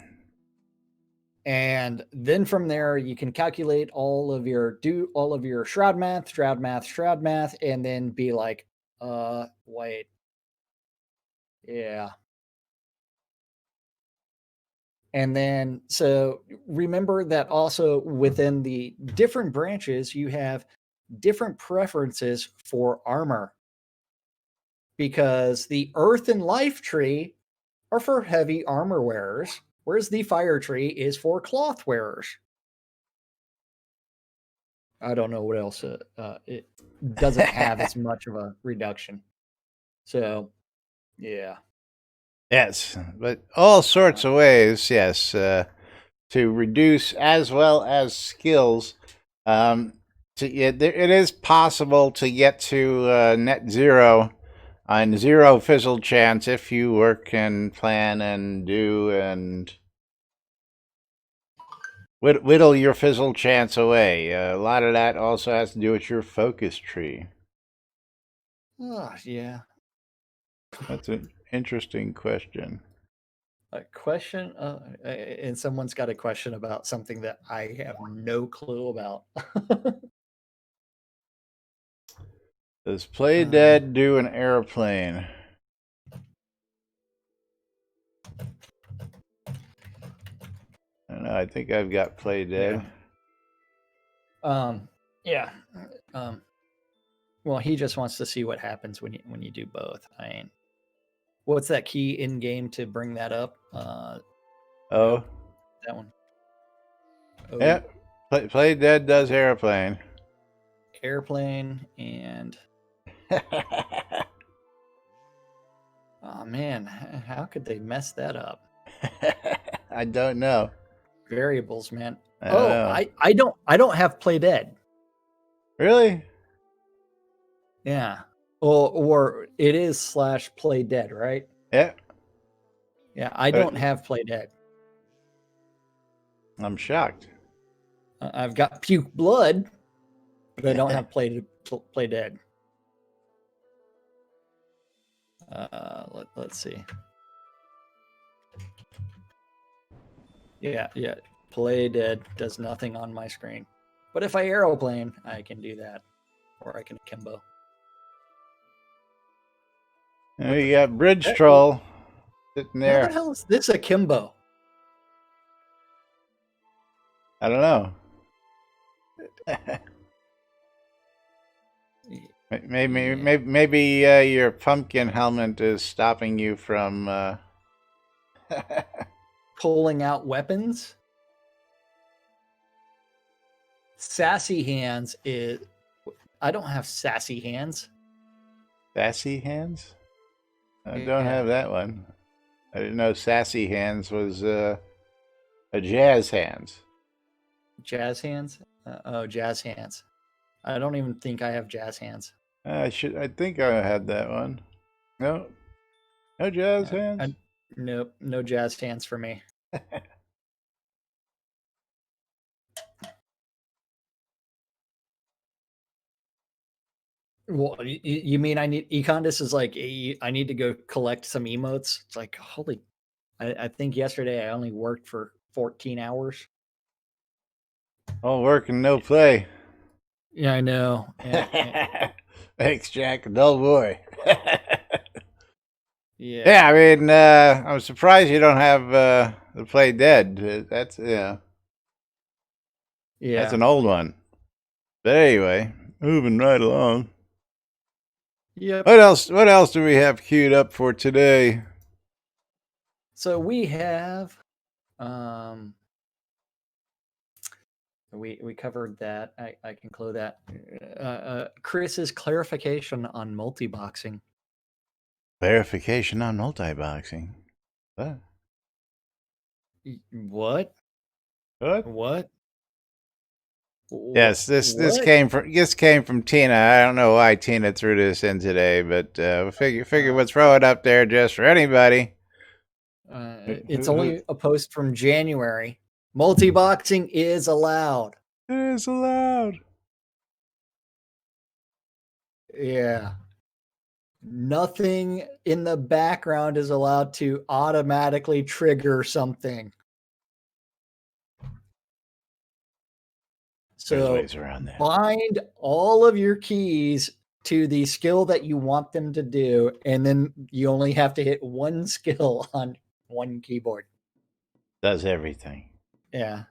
[SPEAKER 3] And then from there you can calculate all of your shroud math, and then be like, wait, yeah. And then, so remember that also within the different branches, you have different preferences for armor, because the earth and life tree are for heavy armor wearers, whereas the fire tree is for cloth wearers. I don't know what else. It doesn't have as much of a reduction. So, yeah.
[SPEAKER 1] Yes, but all sorts of ways, yes, to reduce as well as skills. It is possible to get to net zero on 0 fizzle chance if you work and plan and do and whittle your fizzle chance away. A lot of that also has to do with your focus tree.
[SPEAKER 3] Oh, yeah.
[SPEAKER 1] That's an interesting question.
[SPEAKER 3] A question? And someone's got a question about something that I have no clue about.
[SPEAKER 1] Does Play Dead do an airplane? I don't know. I think I've got Play Dead.
[SPEAKER 3] Yeah. Well, he just wants to see what happens when you do both. I mean, what's that key in game to bring that up? That one. Oh.
[SPEAKER 1] Yeah. Play Dead does airplane.
[SPEAKER 3] Airplane and oh man, how could they mess that up?
[SPEAKER 1] I don't know.
[SPEAKER 3] Variables, man.
[SPEAKER 1] I don't
[SPEAKER 3] have Play Dead.
[SPEAKER 1] Really?
[SPEAKER 3] Yeah. Or it is / Play Dead, right?
[SPEAKER 1] Yeah,
[SPEAKER 3] Yeah, I
[SPEAKER 1] but
[SPEAKER 3] don't have Play Dead.
[SPEAKER 1] I'm shocked.
[SPEAKER 3] I've got Puke Blood, but I don't have Play Dead. Let's see. Yeah. Play Dead does nothing on my screen. But if I aeroplane, I can do that. Or I can akimbo.
[SPEAKER 1] And we got Bridge
[SPEAKER 3] How
[SPEAKER 1] Troll sitting
[SPEAKER 3] the
[SPEAKER 1] there.
[SPEAKER 3] hell is this akimbo?
[SPEAKER 1] I don't know. Maybe your pumpkin helmet is stopping you from.
[SPEAKER 3] Pulling out weapons? Sassy Hands is... I don't have Sassy Hands.
[SPEAKER 1] Sassy Hands? I
[SPEAKER 3] Yeah.
[SPEAKER 1] don't have that one. I didn't know Sassy Hands was a Jazz Hands.
[SPEAKER 3] Jazz Hands? Jazz Hands. I don't even think I have Jazz Hands.
[SPEAKER 1] I think I had that one. No Jazz Hands.
[SPEAKER 3] Nope, no Jazz Hands for me. Well, you mean I need Econdis is like I need to go collect some emotes? It's like holy! I think yesterday I only worked for 14 hours.
[SPEAKER 1] All work and no play.
[SPEAKER 3] Yeah, I know. Yeah.
[SPEAKER 1] Thanks, Jack. A dull boy.
[SPEAKER 3] Yeah.
[SPEAKER 1] Yeah, I mean, I'm surprised you don't have the Play Dead. That's
[SPEAKER 3] Yeah.
[SPEAKER 1] That's an old one. But anyway, moving right along.
[SPEAKER 3] Yep.
[SPEAKER 1] What else do we have queued up for today?
[SPEAKER 3] So we have we covered that. I can close that. Chris's clarification on multi-boxing.
[SPEAKER 1] Clarification on multi-boxing. What?
[SPEAKER 3] What?
[SPEAKER 1] What?
[SPEAKER 3] What?
[SPEAKER 1] Yes, this came from Tina. I don't know why Tina threw this in today, but figure we'll throw it up there just for anybody.
[SPEAKER 3] It's only a post from January. Multi-boxing is allowed.
[SPEAKER 1] It is allowed.
[SPEAKER 3] Yeah. Nothing in the background is allowed to automatically trigger something. So
[SPEAKER 1] ways around that.
[SPEAKER 3] Bind all of your keys to the skill that you want them to do, and then you only have to hit one skill on one keyboard.
[SPEAKER 1] Does everything.
[SPEAKER 3] Yeah.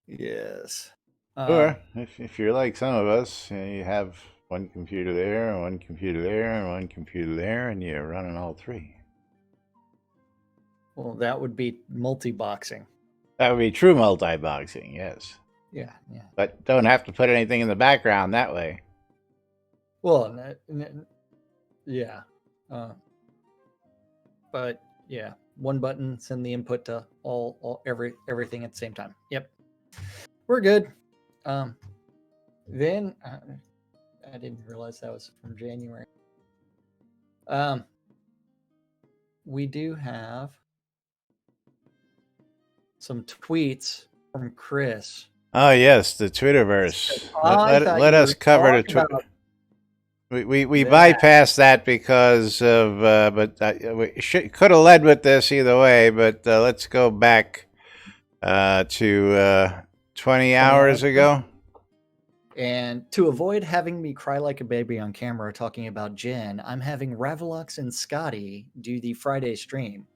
[SPEAKER 3] Yes.
[SPEAKER 1] Or if you're like some of us, you have one computer there, and one computer there, and one computer there, and you're running all three.
[SPEAKER 3] Well, that would be multi-boxing.
[SPEAKER 1] That would be true multi-boxing, yes.
[SPEAKER 3] Yeah.
[SPEAKER 1] But don't have to put anything in the background that way.
[SPEAKER 3] Well, yeah. But yeah, one button, send the input to everything at the same time. Yep. We're good. Then I didn't realize that was from January. We do have some tweets from Chris.
[SPEAKER 1] Oh yes, the Twitterverse. Let us cover the Twitter. We bypassed that because of, but we could have led with this either way. But let's go back to 20 hours ago.
[SPEAKER 3] And to avoid having me cry like a baby on camera talking about Jen, I'm having Ravelux and Scotty do the Friday stream.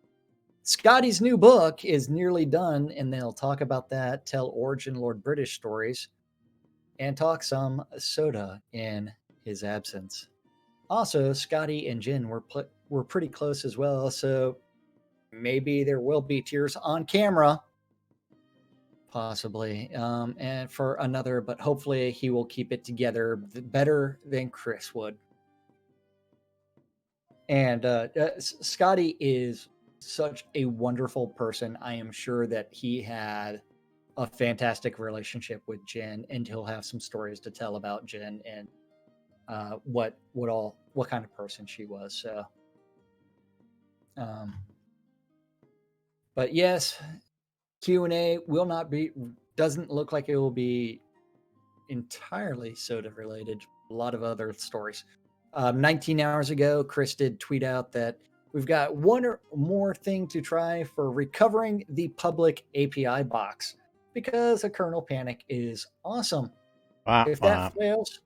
[SPEAKER 3] Scotty's new book is nearly done, and they'll talk about that, tell Origin Lord British stories, and talk some soda in his absence. Also, Scotty and Jen were pretty close as well, so maybe there will be tears on camera. Possibly. And for another, but hopefully he will keep it together better than Chris would. And Scotty is such a wonderful person. I am sure that he had a fantastic relationship with Jen, and he'll have some stories to tell about Jen and what kind of person she was. So, but yes, Q&A doesn't look like it will be entirely soda related. A lot of other stories. 19 hours ago, Chris did tweet out that we've got one or more thing to try for recovering the public API box because a kernel panic is awesome. If that fails,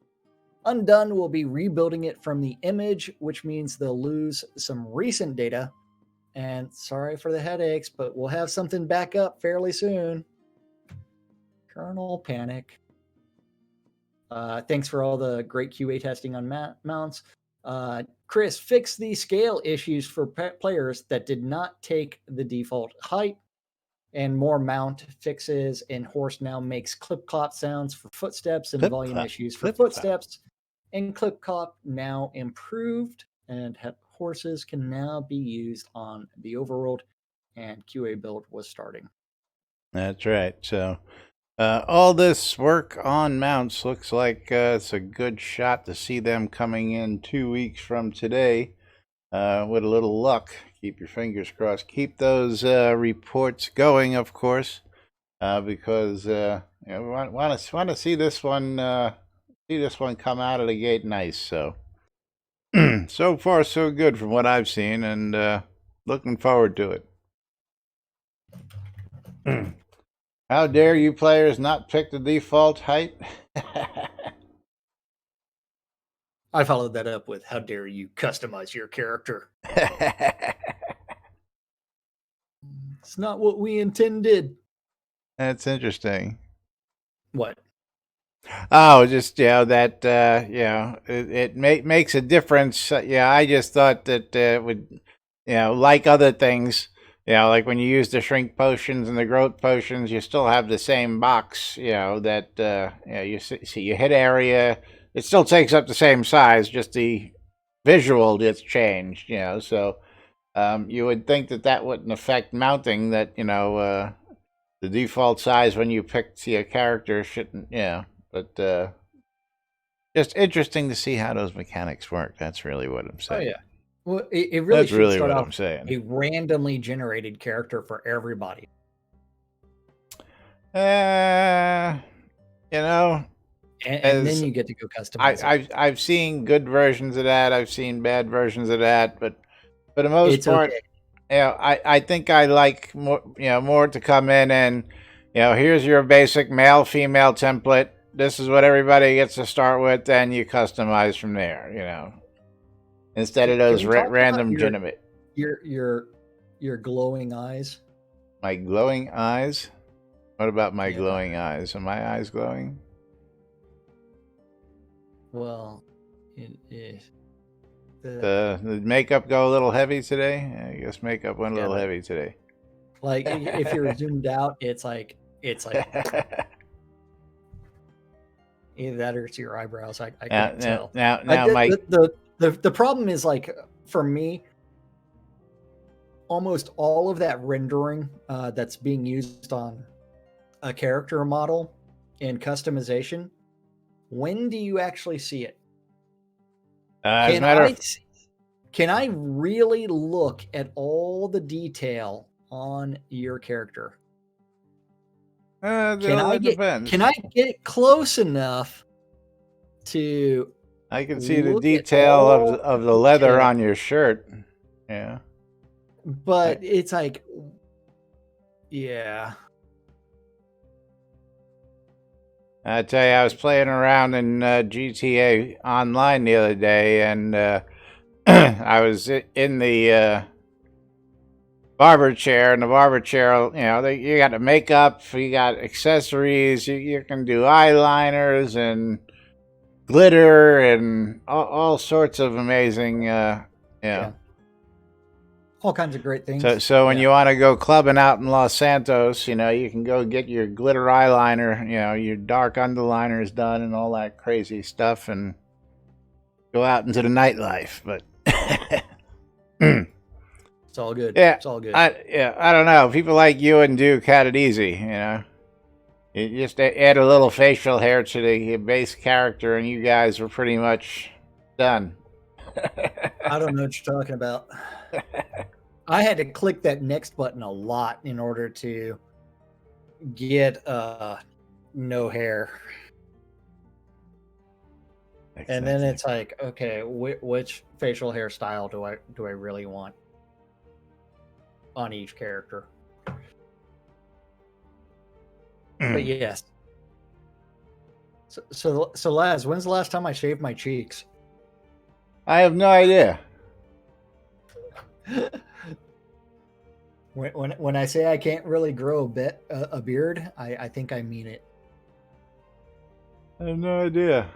[SPEAKER 3] Undone will be rebuilding it from the image, which means they'll lose some recent data. And sorry for the headaches, but we'll have something back up fairly soon. Kernel panic. Thanks for all the great QA testing on mounts. Chris, fix the scale issues for players that did not take the default height, and more mount fixes. And Horse now makes clip clop sounds for footsteps and volume issues for footsteps. And clip clop now improved, and horses can now be used on the overworld. And QA build was starting.
[SPEAKER 1] That's right. So all this work on mounts looks like it's a good shot to see them coming in 2 weeks from today. With a little luck, keep your fingers crossed. Keep those reports going, of course, because we want to see this one come out of the gate nice. So so far so good from what I've seen, and looking forward to it. How dare you players not pick the default height?
[SPEAKER 3] I followed that up with, how dare you customize your character? It's not what we intended.
[SPEAKER 1] That's interesting.
[SPEAKER 3] What?
[SPEAKER 1] Oh, just, that, it makes a difference. I just thought that it would, like other things, like when you use the shrink potions and the growth potions, you still have the same box, that, you see you hit area, it still takes up the same size, just the visual gets changed, so you would think that wouldn't affect mounting, that, the default size when you pick your character shouldn't, but just interesting to see how those mechanics work. That's really what I'm saying.
[SPEAKER 3] Oh, yeah. Well, it really
[SPEAKER 1] That's
[SPEAKER 3] should
[SPEAKER 1] really
[SPEAKER 3] start
[SPEAKER 1] what
[SPEAKER 3] off
[SPEAKER 1] I'm saying.
[SPEAKER 3] a randomly generated character for everybody.
[SPEAKER 1] And
[SPEAKER 3] then you get to go customize.
[SPEAKER 1] I've seen good versions of that. I've seen bad versions of that, but for the most part, okay. I think I like more to come in and, here's your basic male female template. This is what everybody gets to start with, and you customize from there. Instead of those random legitimate.
[SPEAKER 3] Your glowing eyes.
[SPEAKER 1] My glowing eyes. What about my glowing eyes? Are my eyes glowing?
[SPEAKER 3] Well,
[SPEAKER 1] did makeup go a little heavy today? I guess makeup went a little heavy today.
[SPEAKER 3] Like if you're zoomed out, it's like either that or it's your eyebrows. I can't tell.
[SPEAKER 1] Now,
[SPEAKER 3] the problem is, like, for me, almost all of that rendering that's being used on a character model and customization, when do you actually see it? Can I really look at all the detail on your character?
[SPEAKER 1] Depends.
[SPEAKER 3] Can I get close enough to?
[SPEAKER 1] I can see the detail of the leather on your shirt. Yeah.
[SPEAKER 3] But it's like, yeah.
[SPEAKER 1] I tell you, I was playing around in GTA Online the other day, and I was in the barber chair, and the barber chair, you got the makeup, you got accessories, you can do eyeliners and glitter and all sorts of amazing,
[SPEAKER 3] all kinds of great things.
[SPEAKER 1] So when you want to go clubbing out in Los Santos, you can go get your glitter eyeliner, your dark underliners done and all that crazy stuff, and go out into the nightlife. But
[SPEAKER 3] it's all good.
[SPEAKER 1] Yeah,
[SPEAKER 3] it's all good.
[SPEAKER 1] I don't know. People like you and Duke had it easy, You just add a little facial hair to the base character, and you guys were pretty much done.
[SPEAKER 3] I don't know what you're talking about. I had to click that next button a lot in order to get no hair. And then it's like, okay, which facial hairstyle do I really want on each character? But yes. So Laz, when's the last time I shaved my cheeks?
[SPEAKER 1] I have no idea.
[SPEAKER 3] When I say I can't really grow a beard, I think I mean it.
[SPEAKER 1] I have no idea.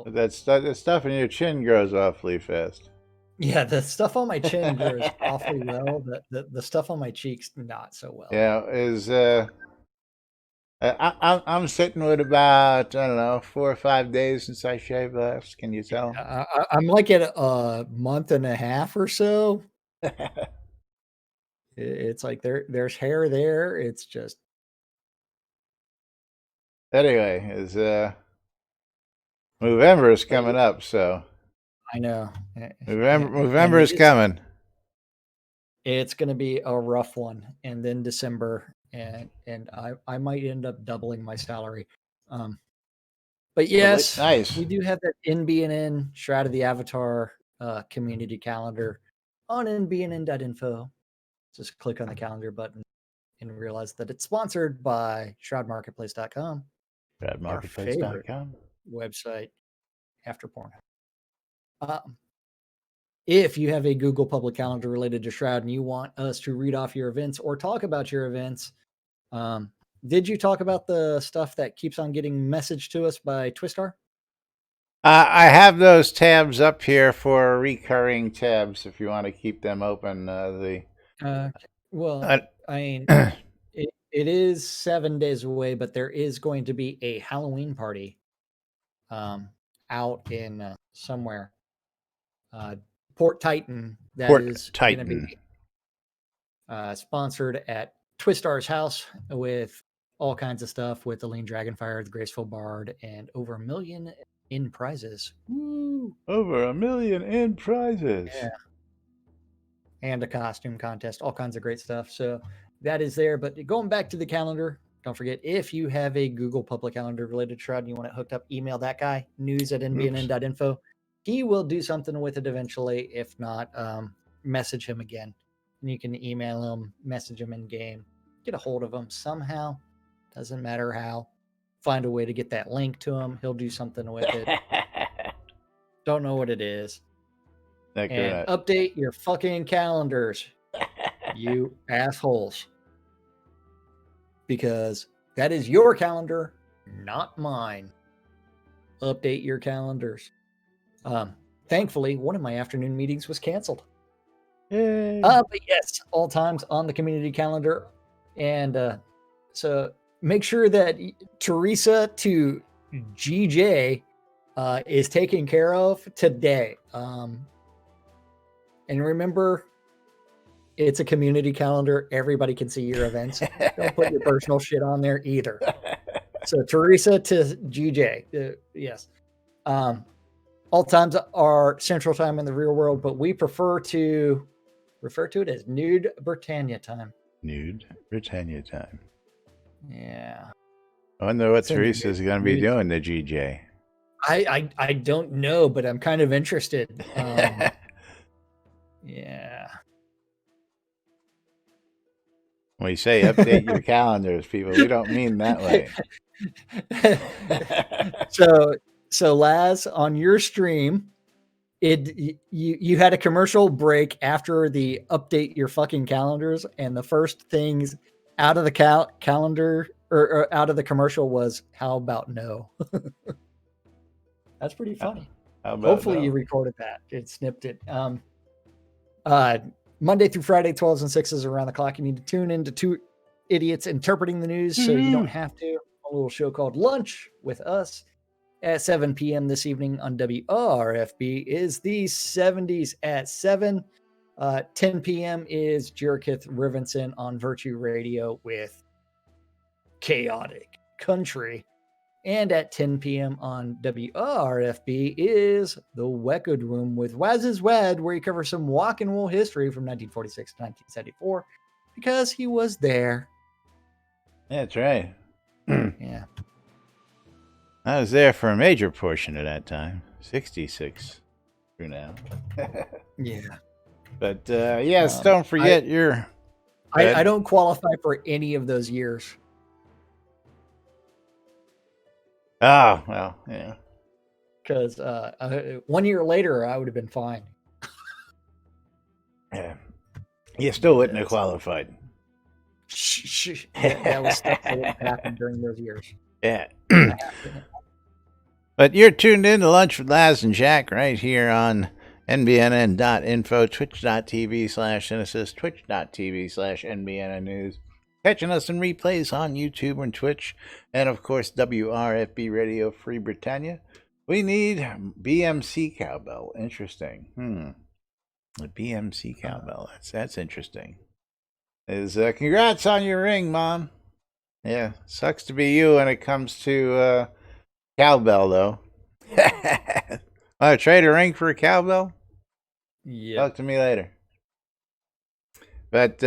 [SPEAKER 1] That stuff in your chin grows awfully fast.
[SPEAKER 3] Yeah, the stuff on my chin grows awfully well. The stuff on my cheeks, not so well.
[SPEAKER 1] Yeah, I'm sitting with about, I don't know, 4 or 5 days since I shaved last. Can you tell?
[SPEAKER 3] I'm like at a month and a half or so. It's like there's hair there. It's just
[SPEAKER 1] anyway, November is coming up, so
[SPEAKER 3] I know.
[SPEAKER 1] November is coming.
[SPEAKER 3] It's going to be a rough one, and then December, and I might end up doubling my salary. But yes,
[SPEAKER 1] nice.
[SPEAKER 3] We do have that NBNN Shroud of the Avatar community calendar on nbnn.info. Just click on the calendar button and realize that it's sponsored by shroudmarketplace.com.
[SPEAKER 1] Shroudmarketplace.com.
[SPEAKER 3] Website after porn. If you have a Google public calendar related to Shroud and you want us to read off your events or talk about your events, did you talk about the stuff that keeps on getting messaged to us by Twistar?
[SPEAKER 1] I have those tabs up here for recurring tabs if you want to keep them open.
[SPEAKER 3] I mean, it is 7 days away, but there is going to be a Halloween party out in somewhere. Port Titan. That is going to be sponsored at Twistar's house with all kinds of stuff with the Lean Dragonfire, the Graceful Bard, and over 1 million in prizes.
[SPEAKER 1] Woo! Over 1 million in prizes.
[SPEAKER 3] Yeah. And a costume contest, all kinds of great stuff. So that is there. But going back to the calendar, don't forget, if you have a Google public calendar related to Shroud and you want it hooked up, email that guy, news@nbnn.info. He will do something with it eventually. If not, message him again. And you can email him, message him in game, get a hold of him somehow. Doesn't matter how. Find a way to get that link to him. He'll do something with it. Don't know what it is. And update your fucking calendars, you assholes. Because that is your calendar, not mine. Update your calendars. Thankfully, one of my afternoon meetings was canceled.
[SPEAKER 1] Yay.
[SPEAKER 3] But yes, all times on the community calendar. And so make sure that Teresa to GJ is taken care of today. And remember, it's a community calendar. Everybody can see your events. Don't put your personal shit on there either. So Teresa to GJ. Yes. All times are Central Time in the real world, but we prefer to refer to it as Nude Britannia time.
[SPEAKER 1] Nude Britannia time.
[SPEAKER 3] Yeah.
[SPEAKER 1] I wonder what Teresa's going to be doing to GJ.
[SPEAKER 3] I don't know, but I'm kind of interested. Yeah.
[SPEAKER 1] When we say update your calendars, people, we don't mean that way.
[SPEAKER 3] So Laz, on your stream, you had a commercial break after the update your fucking calendars, and the first things out of the calendar or out of the commercial was, how about no? That's pretty funny. Hopefully you recorded that. It snipped it. Monday through Friday, 12s and 6s around the clock. You need to tune into two idiots interpreting the news so you don't have to. A little show called Lunch with us at 7 p.m. this evening on WRFB is the 70s at 7. 10 p.m. is Jirkith Rivenson on Virtue Radio with Chaotic Country. And at 10 p.m. on WRFB is The Wecked Room with Waz's Wad, where he covers some rock and roll history from 1946 to 1974 because he was there.
[SPEAKER 1] That's right.
[SPEAKER 3] Yeah.
[SPEAKER 1] I was there for a major portion of that time. 66 through now.
[SPEAKER 3] Yeah.
[SPEAKER 1] But yes, don't forget your...
[SPEAKER 3] I don't qualify for any of those years.
[SPEAKER 1] Oh, well, yeah.
[SPEAKER 3] Because 1 year later, I would have been fine.
[SPEAKER 1] Yeah. You still wouldn't have qualified.
[SPEAKER 3] That was stuff that would happen during those years.
[SPEAKER 1] Yeah. But you're tuned in to Lunch with Laz and Jack right here on NBNN.info, twitch.tv/Genesis, twitch.tv/NBNN News. Catching us in replays on YouTube and Twitch, and of course WRFB Radio Free Britannia. We need BMC cowbell. Interesting. The BMC cowbell. That's interesting. Congrats on your ring, Mom. Yeah, sucks to be you when it comes to cowbell, though. Want to trade a ring for a cowbell?
[SPEAKER 3] Yeah.
[SPEAKER 1] Talk to me later. But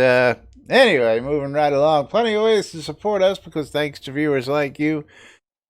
[SPEAKER 1] anyway, moving right along. Plenty of ways to support us because thanks to viewers like you,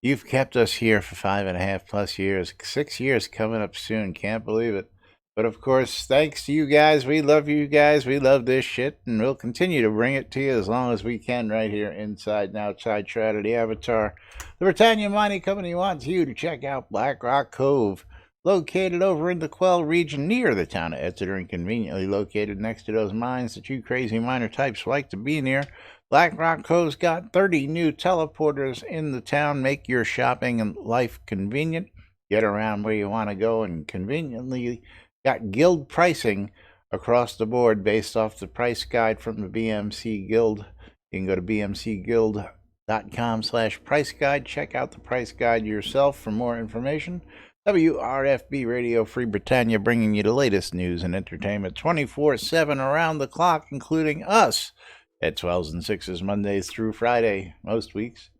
[SPEAKER 1] you've kept us here for 5.5+ years. 6 years coming up soon. Can't believe it. But of course, thanks to you guys. We love you guys. We love this shit. And we'll continue to bring it to you as long as we can right here inside and outside Shroud of the Avatar. The Britannia Mining Company wants you to check out Black Rock Cove. Located over in the Quell region near the town of Exeter and conveniently located next to those mines that you crazy miner types like to be near. Black Rock Cove's got 30 new teleporters in the town. Make your shopping and life convenient. Get around where you want to go and conveniently got guild pricing across the board based off the price guide from the BMC Guild. You can go to bmcguild.com/price guide. Check out the price guide yourself for more information. WRFB Radio Free Britannia, bringing you the latest news and entertainment 24/7 around the clock, including us at 12s and 6s Mondays through Friday, most weeks.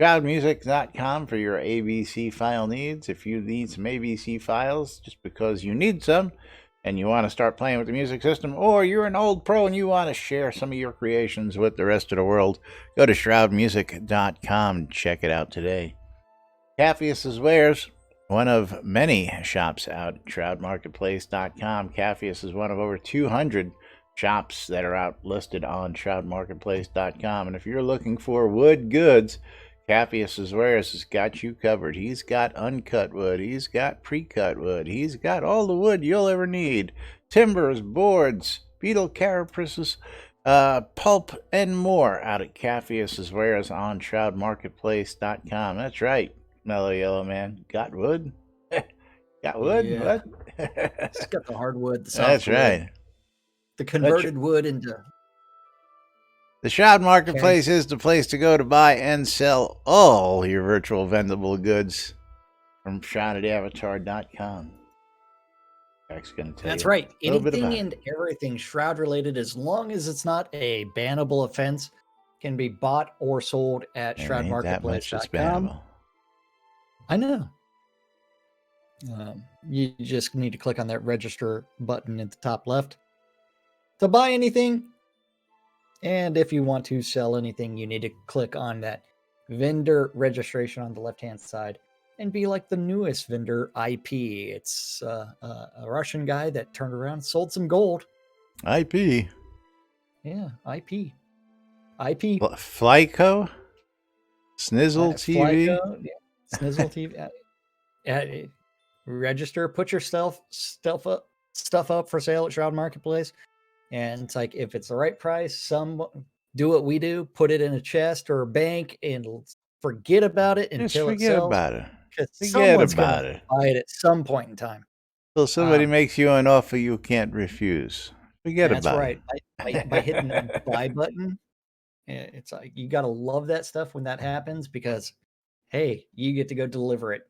[SPEAKER 1] Shroudmusic.com for your ABC file needs. If you need some ABC files just because you need some and you want to start playing with the music system, or you're an old pro and you want to share some of your creations with the rest of the world, go to shroudmusic.com and check it out today. Capheus's Wares, one of many shops out at shroudmarketplace.com. Capheus is one of over 200 shops that are out listed on shroudmarketplace.com. And if you're looking for wood goods, Capheus's Wares has got you covered. He's got uncut wood. He's got pre-cut wood. He's got all the wood you'll ever need. Timbers, boards, beetle carapaces, pulp, and more out at Capheus's Wares on shroudmarketplace.com. That's right. Mellow Yellow Man. Got wood? Got wood?
[SPEAKER 3] Yeah.
[SPEAKER 1] What?
[SPEAKER 3] It's got the hardwood, the soft
[SPEAKER 1] That's
[SPEAKER 3] wood,
[SPEAKER 1] right.
[SPEAKER 3] the converted wood into...
[SPEAKER 1] The Shroud Marketplace is the place to go to buy and sell all your virtual vendable goods from shroudedavatar.com. Jack's going to tell
[SPEAKER 3] That's
[SPEAKER 1] you
[SPEAKER 3] right.
[SPEAKER 1] a little bit
[SPEAKER 3] Anything
[SPEAKER 1] about
[SPEAKER 3] and everything Shroud related, as long as it's not a bannable offense, can be bought or sold at
[SPEAKER 1] it. Ain't that much that's
[SPEAKER 3] shroudmarketplace.com.
[SPEAKER 1] bannable.
[SPEAKER 3] I know. You just need to click on that register button at the top left to buy anything. And if you want to sell anything, you need to click on that vendor registration on the left-hand side and be like the newest vendor, IP. It's a Russian guy that turned around and sold some gold.
[SPEAKER 1] IP.
[SPEAKER 3] Yeah, IP. IP.
[SPEAKER 1] Flyco? Snizzle TV?
[SPEAKER 3] Flyco, yeah. Snizzle TV. Register, put your stuff up for sale at Shroud Marketplace. And it's like, if it's the right price, do what we do, put it in a chest or a bank and forget about it until it sells.
[SPEAKER 1] Forget about it.
[SPEAKER 3] Forget about it. Buy it at some point in time.
[SPEAKER 1] So somebody makes you an offer you can't refuse. Forget about it.
[SPEAKER 3] That's right. By hitting the buy button, it's like, you got to love that stuff when that happens because, hey, you get to go deliver it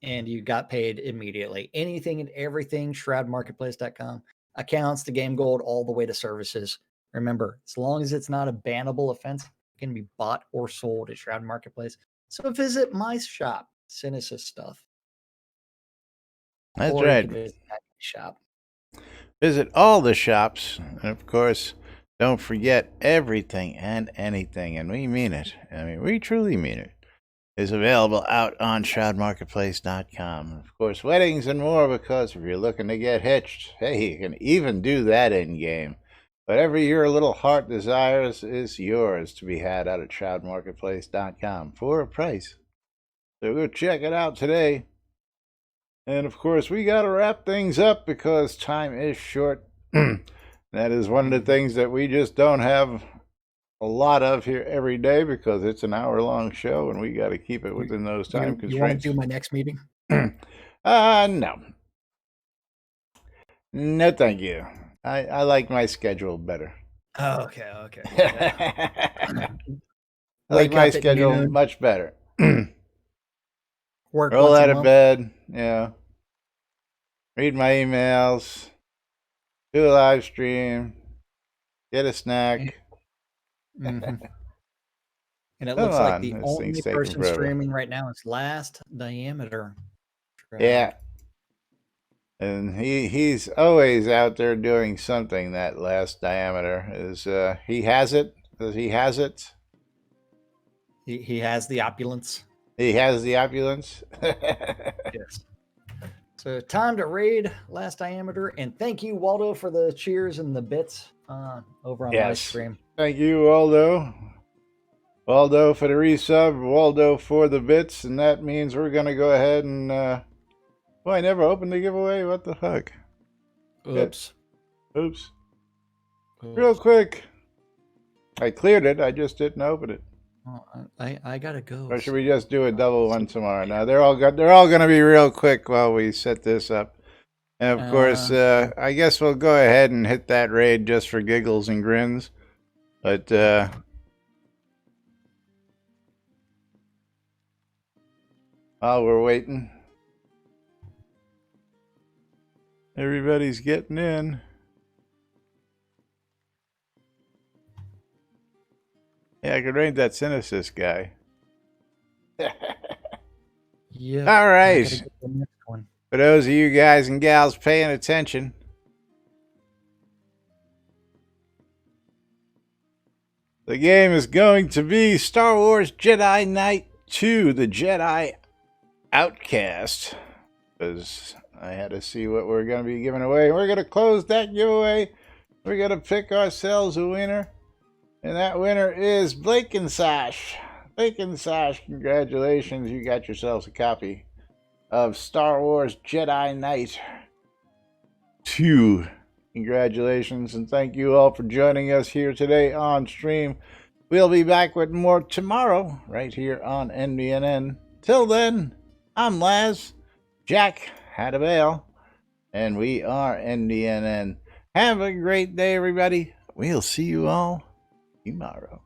[SPEAKER 3] and you got paid immediately. Anything and everything, shroudmarketplace.com. accounts to game gold, all the way to services. Remember, as long as it's not a bannable offense, it can be bought or sold at Shroud Marketplace. So visit my shop, Synesis Stuff.
[SPEAKER 1] That's
[SPEAKER 3] or
[SPEAKER 1] right.
[SPEAKER 3] You can visit that shop.
[SPEAKER 1] Visit all the shops. And of course, don't forget everything and anything. And we mean it. I mean, we truly mean it. Is available out on shroudmarketplace.com. Of course, weddings and more, because if you're looking to get hitched, hey, you can even do that in game. Whatever your little heart desires is yours to be had out at shroudmarketplace.com for a price. So go check it out today. And of course, we got to wrap things up because time is short. That is one of the things that we just don't have a lot of here every day, because it's an hour-long show and we got to keep it within those time constraints.
[SPEAKER 3] You want to do my next meeting?
[SPEAKER 1] No. No, thank you. I like my schedule better.
[SPEAKER 3] Oh, okay.
[SPEAKER 1] I like my schedule
[SPEAKER 3] noon,
[SPEAKER 1] much better.
[SPEAKER 3] work
[SPEAKER 1] Roll
[SPEAKER 3] once a
[SPEAKER 1] out of
[SPEAKER 3] month.
[SPEAKER 1] bed, read my emails, do a live stream, get a snack.
[SPEAKER 3] Mm-hmm. And it
[SPEAKER 1] Come
[SPEAKER 3] looks like
[SPEAKER 1] on,
[SPEAKER 3] the
[SPEAKER 1] this
[SPEAKER 3] only
[SPEAKER 1] thing's taking
[SPEAKER 3] person
[SPEAKER 1] forever.
[SPEAKER 3] streaming right now is Last Diameter.
[SPEAKER 1] Yeah. And he's always out there doing something. That Last Diameter is he has it. Does he has it?
[SPEAKER 3] He has the opulence.
[SPEAKER 1] He has the opulence.
[SPEAKER 3] Yes. So time to raid Last Diameter, and thank you, Waldo, for the cheers and the bits over on my stream.
[SPEAKER 1] Thank you, Waldo. Waldo for the resub, Waldo for the bits, and that means we're gonna go ahead and well, I never opened the giveaway. What the fuck?
[SPEAKER 3] Oops.
[SPEAKER 1] Oops. Real quick. I cleared it, I just didn't open it.
[SPEAKER 3] Oh, I gotta go.
[SPEAKER 1] Or should we just do a double one tomorrow? No, they're all gonna be real quick while we set this up. And of course, I guess we'll go ahead and hit that raid just for giggles and grins. But while we're waiting, everybody's getting in. Yeah, I could raid that Synesis guy.
[SPEAKER 3] Yeah.
[SPEAKER 1] All right. For those of you guys and gals paying attention, the game is going to be Star Wars Jedi Knight 2, the Jedi Outcast. Because I had to see what we're going to be giving away. We're going to close that giveaway. We're going to pick ourselves a winner. And that winner is Blake and Sash. Blake and Sash, congratulations. You got yourselves a copy of Star Wars Jedi Knight 2. Congratulations, and thank you all for joining us here today on stream. We'll be back with more tomorrow right here on NBNN. Till then, I'm Laz. Jack had a bail, and we are NBNN. Have a great day, everybody. We'll see you all tomorrow.